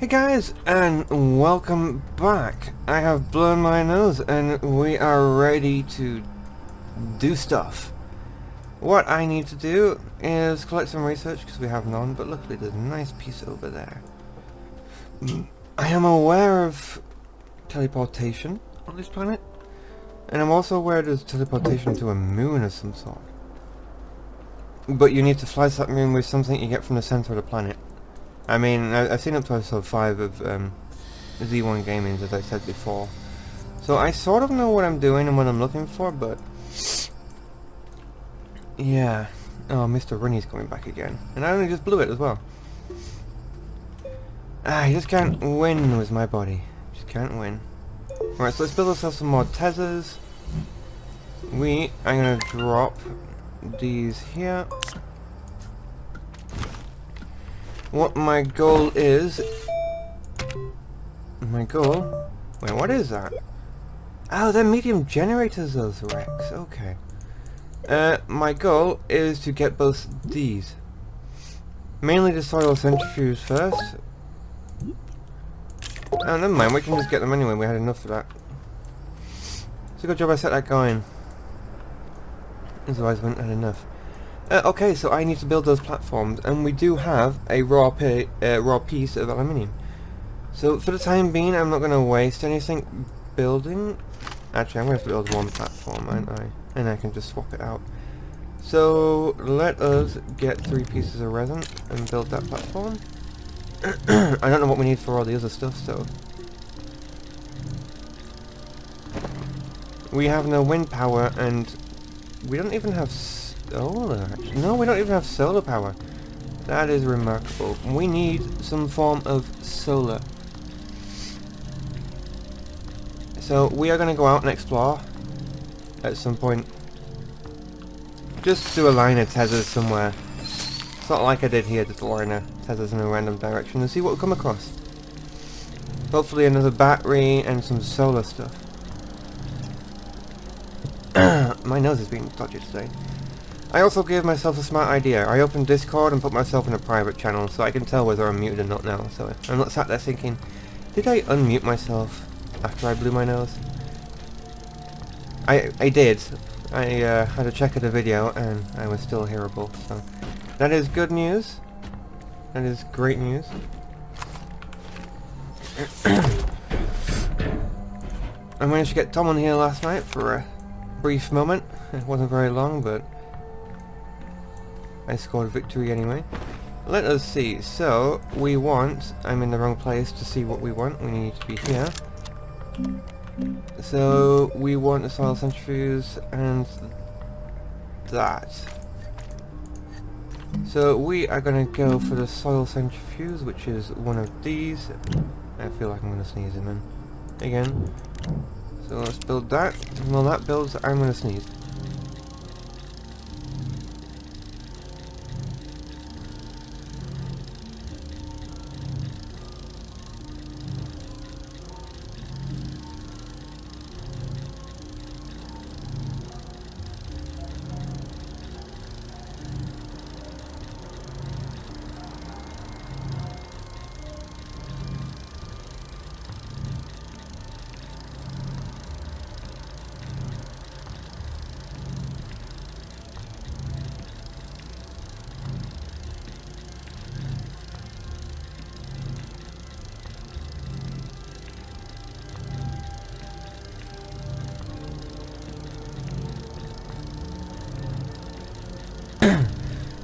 Hey guys, and welcome back. I have blown my nose and we are ready to do stuff. What I need to do is collect some research because we have none, but luckily there's a nice piece over there. I am aware of teleportation on this planet, and I'm also aware there's teleportation to a moon of some sort. But you need to fly to that moon with something you get from the center of the planet. I mean, I've seen up to episode 5 of Z1 Gaming, as I said before. So I sort of know what I'm doing and what I'm looking for, but... yeah. Oh, Mr. Runny's coming back again. And I only just blew it as well. I just can't win with my body. Just can't win. Alright, so let's build ourselves some more Tezers. I'm going to drop these here. What my goal is... wait, what is that? Oh, they're medium generators, those wrecks. Okay. My goal is to get both these. Mainly the soil centrifuge first. Oh, never mind, we can just get them anyway, we had enough for that. It's a good job I set that going. Otherwise we wouldn't have enough. Okay, so I need to build those platforms, and we do have a raw piece of aluminium. So for the time being, I'm not going to waste anything building. Actually, I'm going to have to build one platform, aren't I? And I can just swap it out. So let us get 3 pieces of resin and build that platform. I don't know what we need for all the other stuff, so... we have no wind power, and we don't even have solar. No, we don't even have solar power. That is remarkable. We need some form of solar. So we are going to go out and explore at some point. Just do a line of Tezers somewhere. It's not like I did here, just a line of Tezers in a random direction and see what we come across. Hopefully another battery and some solar stuff. My nose is being dodgy today. I also gave myself a smart idea. I opened Discord and put myself in a private channel so I can tell whether I'm muted or not now. So I'm not sat there thinking, did I unmute myself after I blew my nose? I did. I had a check of the video and I was still hearable. So that is good news. That is great news. I managed to get Tom on here last night for a brief moment. It wasn't very long, but I scored victory anyway. Let us see. So, we want... I'm in the wrong place to see what we want. We need to be here. So, we want a soil centrifuge and that. So, we are going to go for the soil centrifuge, which is one of these. I feel like I'm going to sneeze him in. Again. So, let's build that. And while that builds, I'm going to sneeze.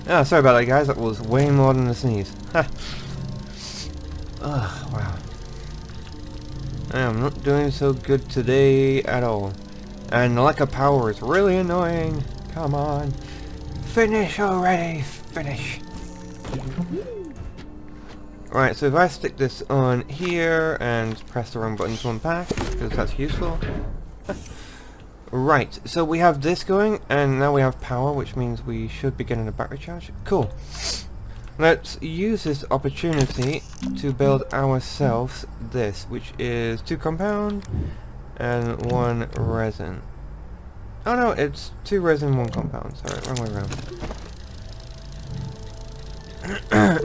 Ah, sorry about that, guys. That was way more than a sneeze. Ha! Ugh, wow. I am not doing so good today at all. And the lack of power is really annoying. Come on. Finish already! Finish! Right, so if I stick this on here and press the wrong button to unpack, because that's useful. Right, so we have this going, and now we have power, which means we should be getting a battery charge. Cool. Let's use this opportunity to build ourselves this, which is 2 compound and 1 resin. Oh no, it's 2 resin, 1 compound. Sorry, wrong way around.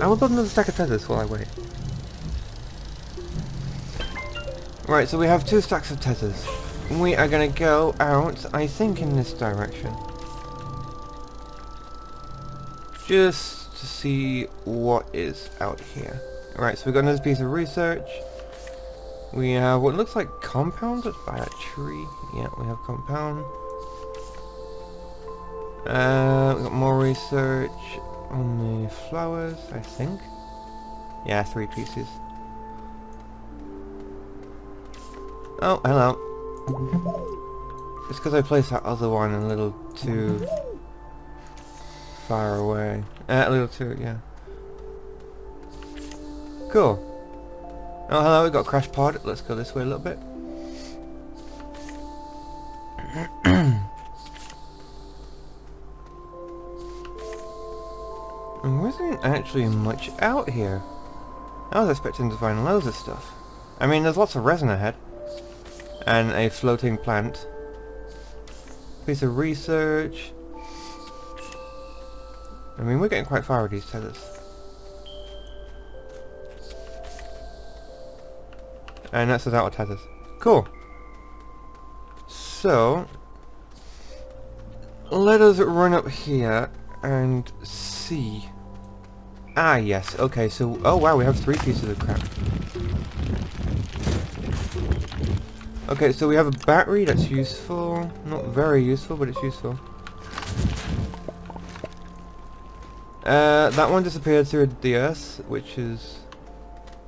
I will build another stack of tethers while I wait. Right, so we have 2 stacks of tethers. We are gonna go out, I think, in this direction. Just to see what is out here. Right, so we've got another piece of research. We have what looks like compound by a tree. Yeah, we have compound. We've got more research on the flowers, I think. Yeah, 3 pieces. Oh, hello. It's because I placed that other one a little too far away. A little too, yeah. Cool. Oh, hello, we got a crash pod. Let's go this way a little bit. There isn't actually much out here. I was expecting to find loads of stuff. I mean, there's lots of resin ahead. And a floating plant. Piece of research. I mean, we're getting quite far with these tethers. And that's without tethers. Cool. So, let us run up here and see. Ah, yes. Okay, so... Oh, wow, we have 3 pieces of crap. Okay, so we have a battery that's useful. Not very useful, but it's useful. That one disappeared through the Earth, which is...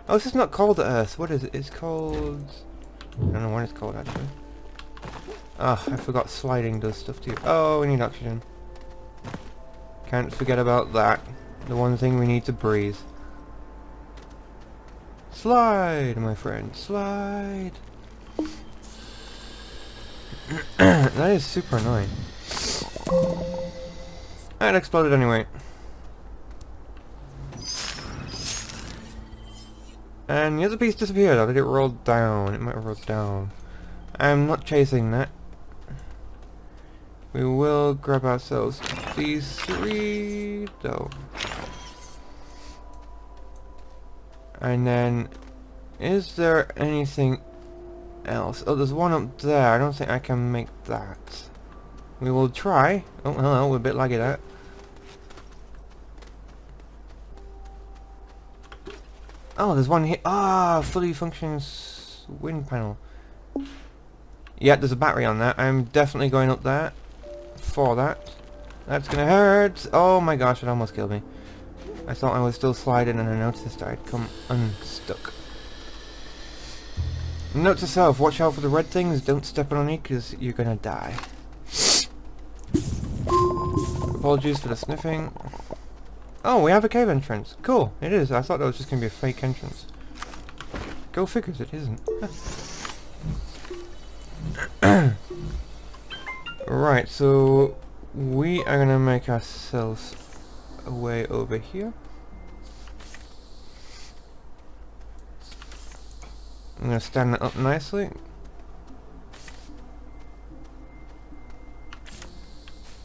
Oh, this is not called the Earth. What is it? It's called... I don't know what it's called, actually. Ah, I forgot sliding does stuff to you. Oh, we need oxygen. Can't forget about that. The one thing we need to breathe. Slide, my friend. Slide. That is super annoying. That exploded anyway. And the other piece disappeared. Or did it roll down? It might have rolled down. I'm not chasing that. We will grab ourselves these 3 though. And then, is there anything else? Oh, there's one up there. I don't think I can make that. We will try. Oh, hello. We're a bit laggy there. Oh, there's one here. Ah, fully functions wind panel. Yeah, there's a battery on that. I'm definitely going up there for that. That's gonna hurt. Oh my gosh, it almost killed me. I thought I was still sliding and I noticed I'd come unstuck. Note to self, watch out for the red things, don't step on it because you're gonna die. Apologies for the sniffing. Oh, we have a cave entrance. Cool, it is. I thought that was just gonna be a fake entrance. Go figures, it isn't. Right, so we are gonna make ourselves a way over here. I'm gonna stand that up nicely.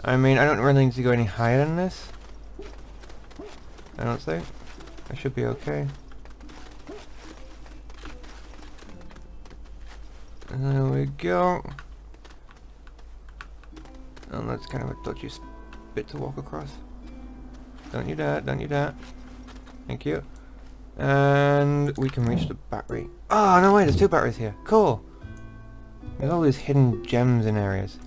I mean, I don't really need to go any higher than this. I don't think. I should be okay. And there we go. Oh, that's kind of a dodgy bit to walk across. Don't need that, don't need that. Thank you. And we can reach the battery. Oh, no way, there's 2 batteries here. Cool. There's all these hidden gems in areas.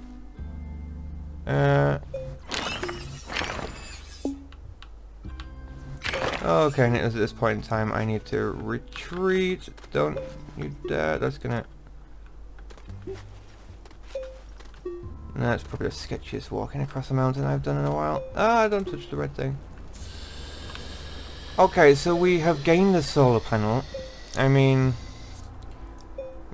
Okay, and at this point in time I need to retreat. Don't need that, that's gonna... That's probably the sketchiest walking across a mountain I've done in a while. Ah, don't touch the red thing. Okay, so we have gained the solar panel. I mean...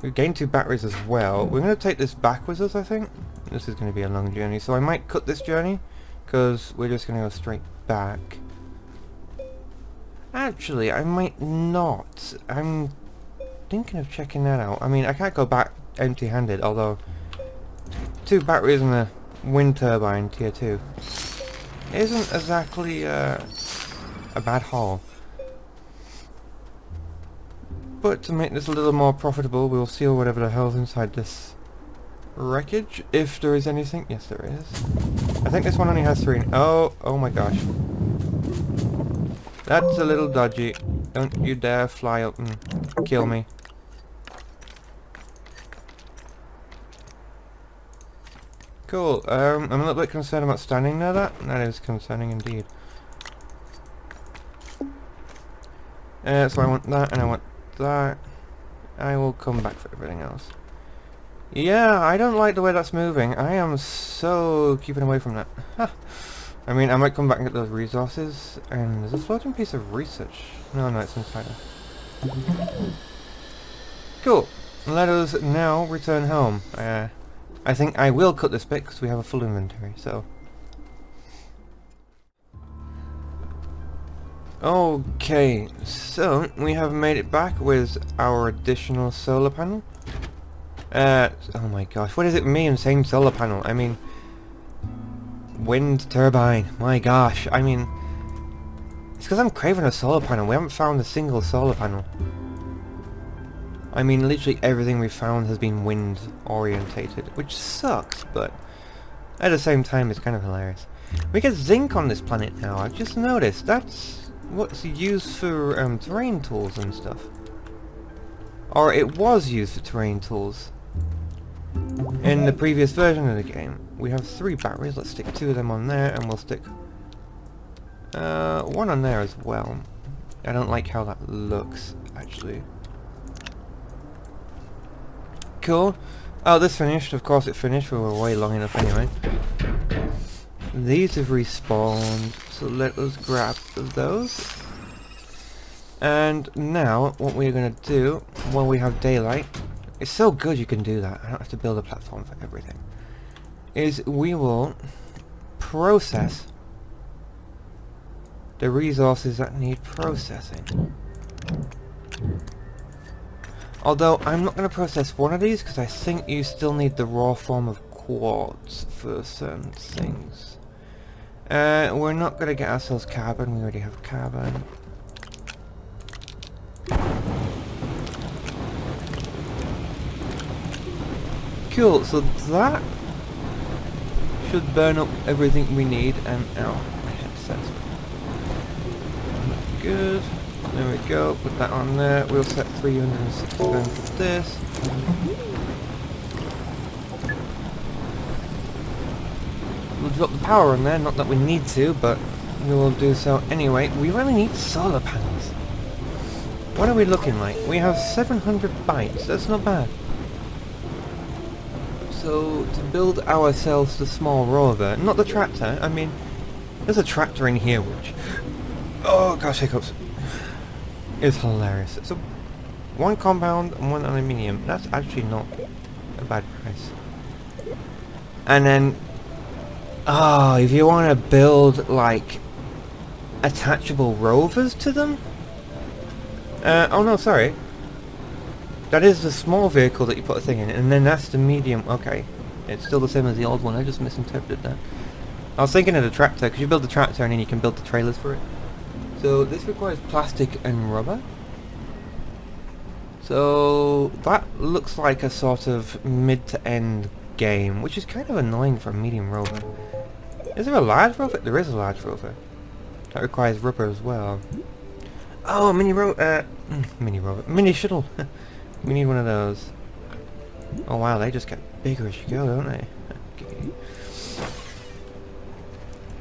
We've gained 2 batteries as well. We're going to take this back with us, I think. This is going to be a long journey, so I might cut this journey. Because we're just going to go straight back. Actually, I might not. I'm thinking of checking that out. I mean, I can't go back empty-handed, although... 2 batteries and a wind turbine tier 2 isn't exactly a bad haul. but to make this a little more profitable, we'll seal whatever the hell's inside this wreckage, if there is anything. Yes, there is. I think this one only has 3. Oh my gosh. That's a little dodgy. Don't you dare fly up and kill me. Cool. I'm a little bit concerned about standing near that. That is concerning indeed. So I want that, and I want that. I will come back for everything else. Yeah, I don't like the way that's moving. I am so keeping away from that. I mean, I might come back and get those resources. And there's a floating piece of research. No, it's inside. Cool. Let us now return home. I think I will cut this bit because we have a full inventory, so... Okay, so we have made it back with our additional solar panel. Oh my gosh, what is it me and saying solar panel? I mean, wind turbine, my gosh, I mean, it's because I'm craving a solar panel. We haven't found a single solar panel. I mean, literally everything we've found has been wind orientated, which sucks, but at the same time it's kind of hilarious. We get zinc on this planet now, I've just noticed. That's what's used for terrain tools and stuff. Or it was used for terrain tools. In the previous version of the game, we have 3 batteries. Let's stick 2 of them on there, and we'll stick 1 on there as well. I don't like how that looks, actually. Cool. Oh, this finished. Of course it finished. We were way long enough anyway. These have respawned, so let us grab those. And now, what we're going to do, while we have daylight, it's so good you can do that, I don't have to build a platform for everything, is we will process the resources that need processing. Although, I'm not going to process one of these, because I think you still need the raw form of quartz for certain things. We're not going to get ourselves carbon, we already have carbon. Cool, so that should burn up everything we need, and ow, my headset's not good. There we go, put that on there. We'll set 360 burn for this. We'll drop the power on there, not that we need to, but we will do so anyway. We really need solar panels. What are we looking like? We have 700 bytes, that's not bad. So, to build ourselves the small rover, not the tractor, I mean, there's a tractor in here which, oh gosh, hiccups, is hilarious. So, 1 compound and 1 aluminium, that's actually not a bad price. And then, oh, if you want to build, like, attachable rovers to them? Oh no, sorry. That is the small vehicle that you put a thing in, and then that's the medium. Okay, it's still the same as the old one. I just misinterpreted that. I was thinking of the tractor, because you build the tractor and then you can build the trailers for it. So this requires plastic and rubber. So that looks like a sort of mid to end game, which is kind of annoying for a medium rover. Is there a large rover? There is a large rover. That requires rubber as well. Oh, mini shuttle. We need one of those. Oh wow, they just get bigger as you go, don't they?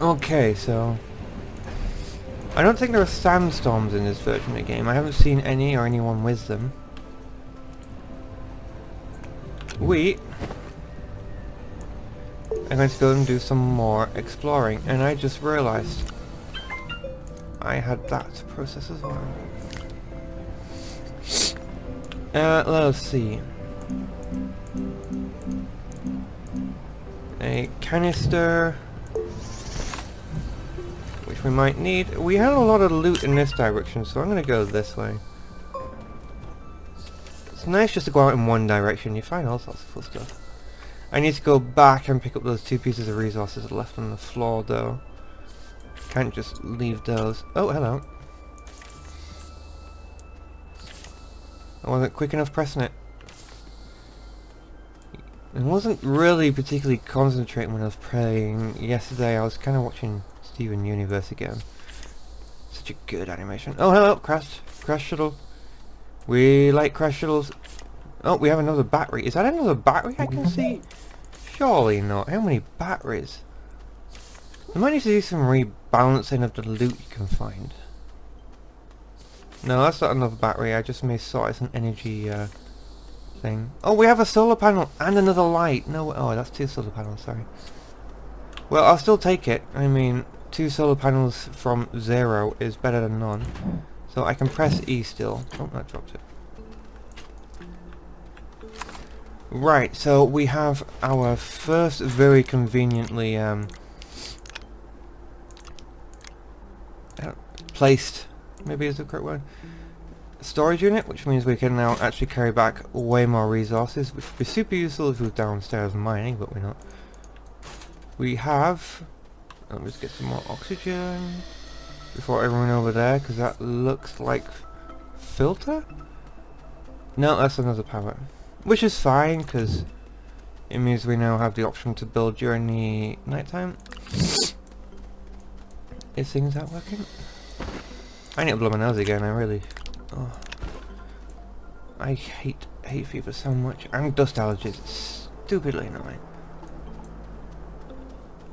Okay, so I don't think there are sandstorms in this version of the game. I haven't seen any or anyone with them. We are going to go and do some more exploring, and I just realized I had that to process as well. Let us see. A canister, which we might need. We had a lot of loot in this direction, so I'm going to go this way. It's nice just to go out in one direction. You find all sorts of cool stuff. I need to go back and pick up those 2 pieces of resources left on the floor, though. Can't just leave those. Oh, hello. I wasn't quick enough pressing it. I wasn't really particularly concentrating when I was playing yesterday. I was kind of watching Steven Universe again. Such a good animation. Oh, hello, Crash Shuttle. We like Crash Shuttles. Oh, we have another battery. Is that another battery I can see? Surely not. How many batteries? I might need to do some rebalancing of the loot you can find. No, that's not another battery. I just may saw it's an energy thing. Oh, we have a solar panel and another light. No, oh, that's 2 solar panels, sorry. Well, I'll still take it. I mean, 2 solar panels from 0 is better than none. So I can press E still. Oh, that dropped it. Right, so we have our first very conveniently placed, maybe is the correct word, storage unit, which means we can now actually carry back way more resources, which would be super useful if we were downstairs mining, but we're not. We have, let me just get some more oxygen before I run over there, because that looks like filter? No, that's another power. Which is fine, because it means we now have the option to build during the nighttime. Is things not working? I need to blow my nose again, I really... Oh. I hate fever so much. And dust allergies. It's stupidly annoying.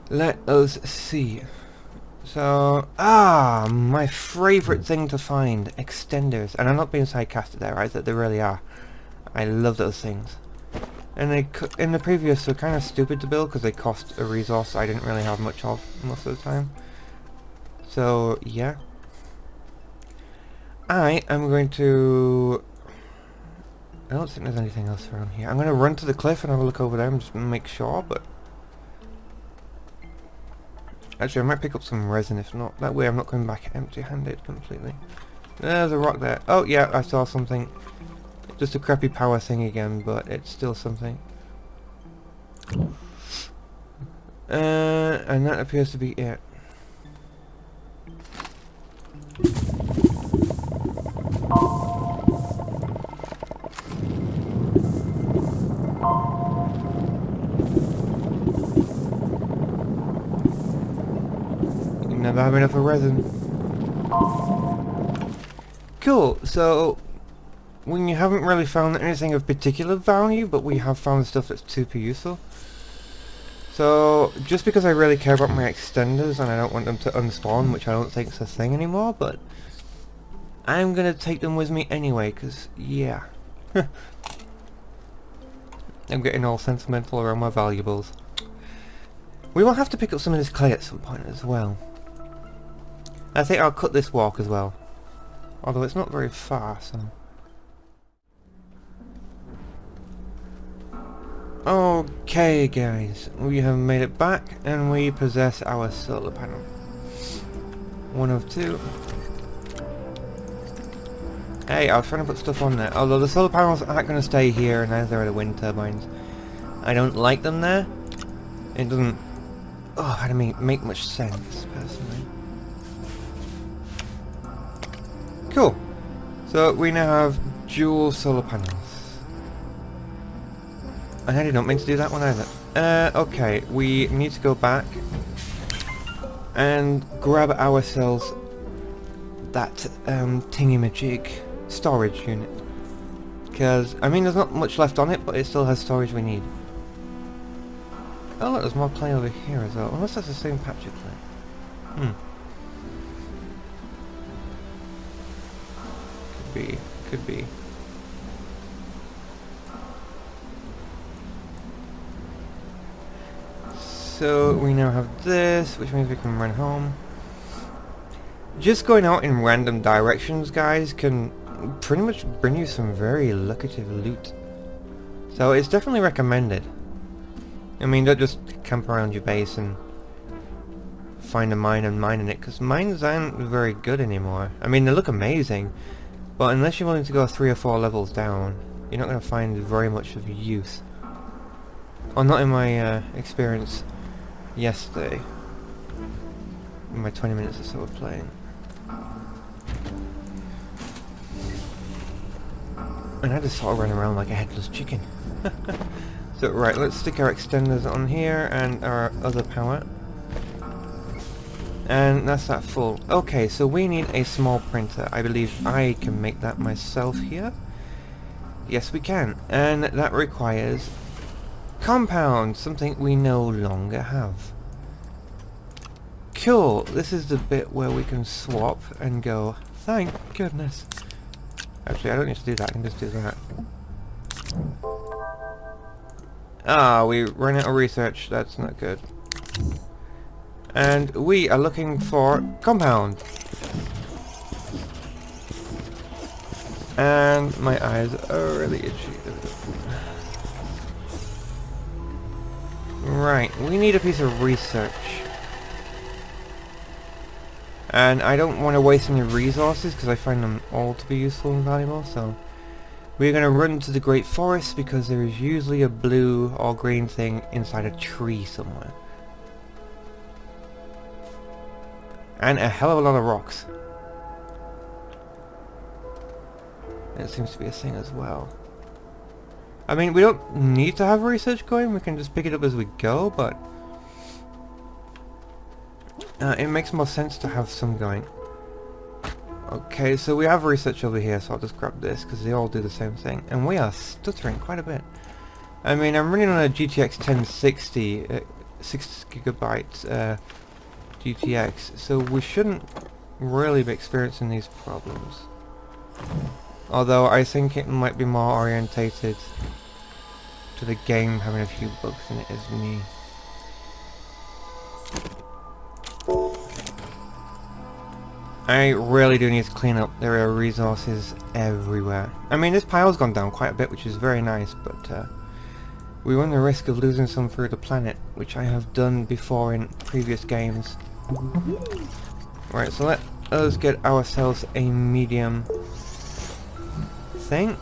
Let us see. So... my favourite thing to find. Extenders. And I'm not being sarcastic there, right? That they really are. I love those things. And they in the previous were kind of stupid to build because they cost a resource I didn't really have much of most of the time. So, yeah. I am going to... I don't think there's anything else around here. I'm going to run to the cliff and have a look over there and just make sure, but... Actually, I might pick up some resin if not. That way I'm not coming back empty-handed completely. There's a rock there. Oh, yeah, I saw something. Just a crappy power thing again, but it's still something. And that appears to be it. You never have enough of resin. Cool, so when you haven't really found anything of particular value, but we have found stuff that's super useful. So, just because I really care about my extenders and I don't want them to unspawn, which I don't think is a thing anymore, but I'm gonna take them with me anyway, because, yeah. I'm getting all sentimental around my valuables. We will have to pick up some of this clay at some point as well. I think I'll cut this walk as well. Although it's not very far, so... Okay guys, we have made it back and we possess our solar panel. 1 of 2. Hey, I was trying to put stuff on there. Although the solar panels aren't going to stay here, and neither are the wind turbines. I don't like them there. It doesn't... Oh, I don't make much sense, personally. Cool. So we now have dual solar panels. I did not mean to do that one either. Okay, we need to go back and grab ourselves that thingy-majig storage unit. Because, I mean, there's not much left on it, but it still has storage we need. Oh look, there's more clay over here as well. Unless that's the same patch of clay. Could be. So we now have this, which means we can run home. Just going out in random directions, guys, can pretty much bring you some very lucrative loot. So it's definitely recommended. I mean, don't just camp around your base and find a mine and mine in it, because mines aren't very good anymore. I mean, they look amazing, but unless you're willing to go 3 or 4 levels down, you're not going to find very much of use. Or not in my experience yesterday. In my 20 minutes or so of playing. And I just sort of ran around like a headless chicken. So right, let's stick our extenders on here and our other power. And that's that full. Okay, so we need a small printer. I believe I can make that myself here. Yes, we can. And that requires compound, something we no longer have. Cool. This is the bit where we can swap and go, thank goodness. Actually, I don't need to do that. I can just do that. Ah, we ran out of research. That's not good. And we are looking for compound. And my eyes are really itchy. Right, we need a piece of research. And I don't want to waste any resources because I find them all to be useful and valuable, so we're going to run to the Great Forest because there is usually a blue or green thing inside a tree somewhere. And a hell of a lot of rocks. It seems to be a thing as well. I mean, we don't need to have research going, we can just pick it up as we go, but it makes more sense to have some going. Okay, so we have research over here, so I'll just grab this, because they all do the same thing. And we are stuttering quite a bit. I mean, I'm running on a GTX 1060, 6GB GTX, so we shouldn't really be experiencing these problems. Although I think it might be more orientated to the game having a few bugs than it is me. I really do need to clean up. There are resources everywhere. I mean, this pile's gone down quite a bit, which is very nice, but we run the risk of losing some through the planet, which I have done before in previous games. Right, so let us get ourselves a medium thing.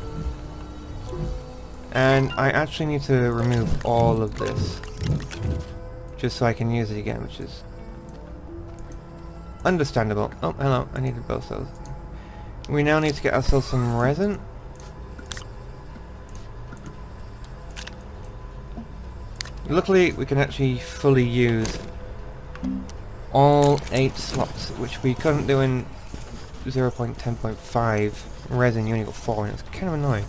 And I actually need to remove all of this, just so I can use it again, which is understandable. Oh, hello, I needed both those. We now need to get ourselves some resin. Luckily, we can actually fully use all 8 slots, which we couldn't do in 0.10.5 resin. You only got 4, and it's kind of annoying.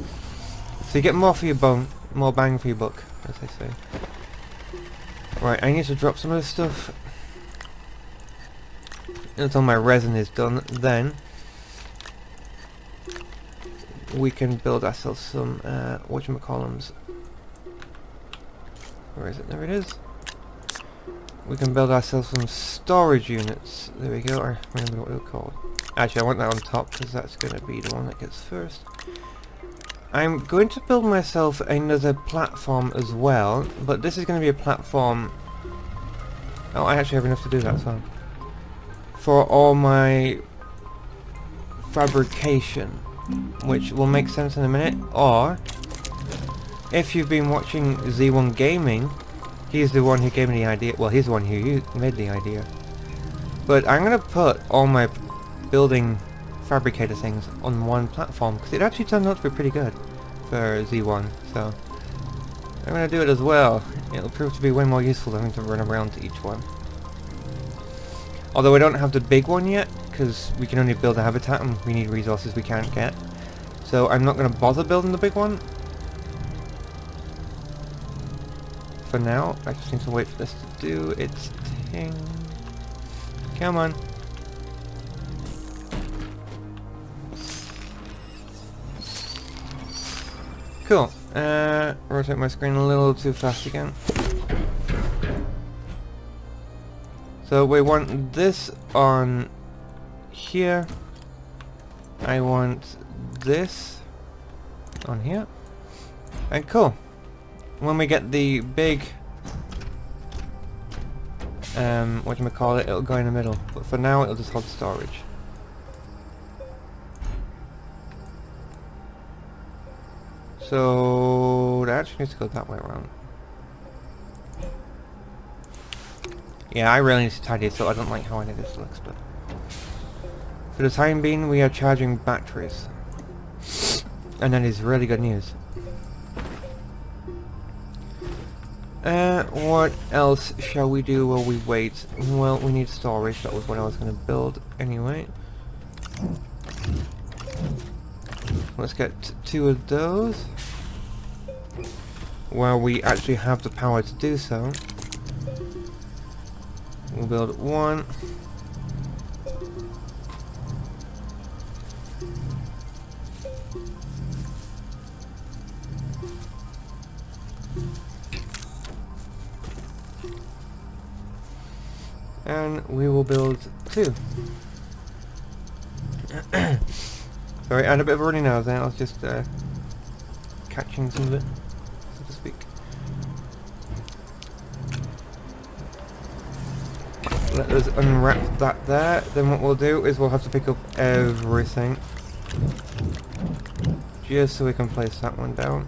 So you get more for your bone, more bang for your buck, as they say. Right, I need to drop some of this stuff until my resin is done. Then we can build ourselves some whatchamacallums. Where is it? There it is. We can build ourselves some storage units. There we go. I remember what they were called. Actually, I want that on top because that's going to be the one that gets first. I'm going to build myself another platform as well, but this is going to be a platform. Oh, I actually have enough to do that as well. For all my fabrication, which will make sense in a minute. Or, if you've been watching Z1 Gaming, he's the one who gave me the idea. Well, he's the one who made the idea. But I'm going to put all my building fabricator things on one platform, because it actually turned out to be pretty good for Z1, so I'm going to do it as well. It'll prove to be way more useful than having to run around to each one. Although I don't have the big one yet, because we can only build a habitat and we need resources we can't get. So I'm not going to bother building the big one. For now, I just need to wait for this to do its thing. Come on. Cool. Rotate my screen a little too fast again. So we want this on here. I want this on here. And cool. When we get the big whatchamacallit, it'll go in the middle. But for now it'll just hold storage. So that actually needs to go that way around. Yeah, I really need to tidy it, so I don't like how any of this looks, but for the time being we are charging batteries. And that is really good news. What else shall we do while we wait? Well, we need storage. That was what I was going to build anyway. Let's get 2 of those. While we actually have the power to do so. We'll build 1. And we will build 2. Sorry, I had a bit of a running nose there. I was just catching some of it, so to speak. Let us unwrap that there. Then what we'll do is we'll have to pick up everything. Just so we can place that one down.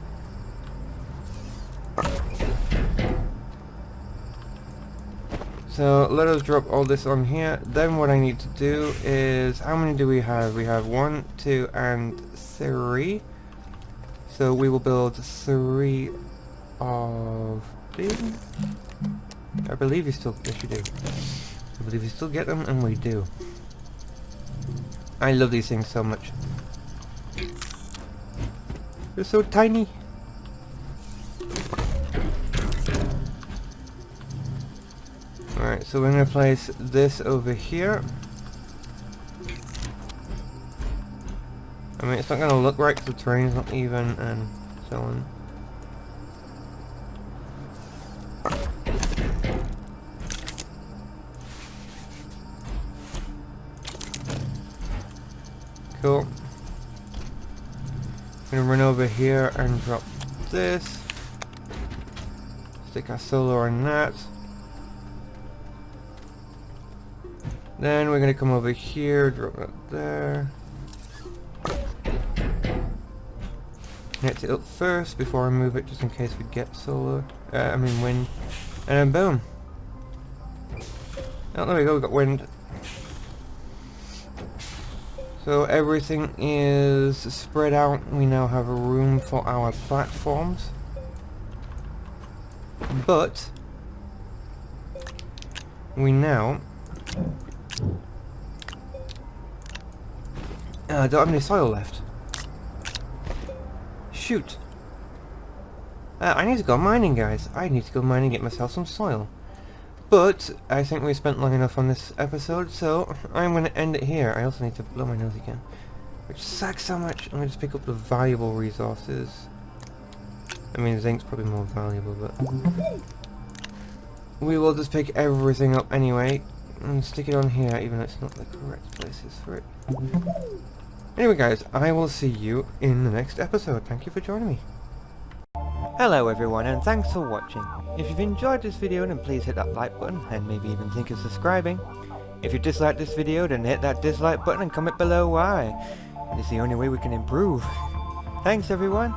So let us drop all this on here. Then what I need to do is, how many do we have? We have 1, 2, and 3. So we will build 3 of these. I believe you still, yes you do. I believe you still get them, and we do. I love these things so much. They're so tiny. Alright, so we're going to place this over here. I mean, it's not going to look right because the terrain's not even, and so on. Cool. I'm going to run over here and drop this. Stick our solar on that. Then we're going to come over here, drop that there. Connect it up first before I move it, just in case we get solar. Wind. And then boom. Oh, there we go, we got wind. So everything is spread out. We now have a room for our platforms. But we now don't have any soil left. Shoot. I need to go mining, guys. I need to go mining and get myself some soil. But I think we spent long enough on this episode, so I'm going to end it here. I also need to blow my nose again, which sucks so much. I'm going to just pick up the valuable resources. I mean, zinc's probably more valuable, but we will just pick everything up anyway and stick it on here, even though it's not the correct places for it. Anyway guys, I will see you in the next episode. Thank you for joining me. Hello everyone, and thanks for watching. If you've enjoyed this video, then please hit that like button and maybe even think of subscribing. If you disliked this video, then hit that dislike button and comment below why. It is the only way we can improve. Thanks everyone.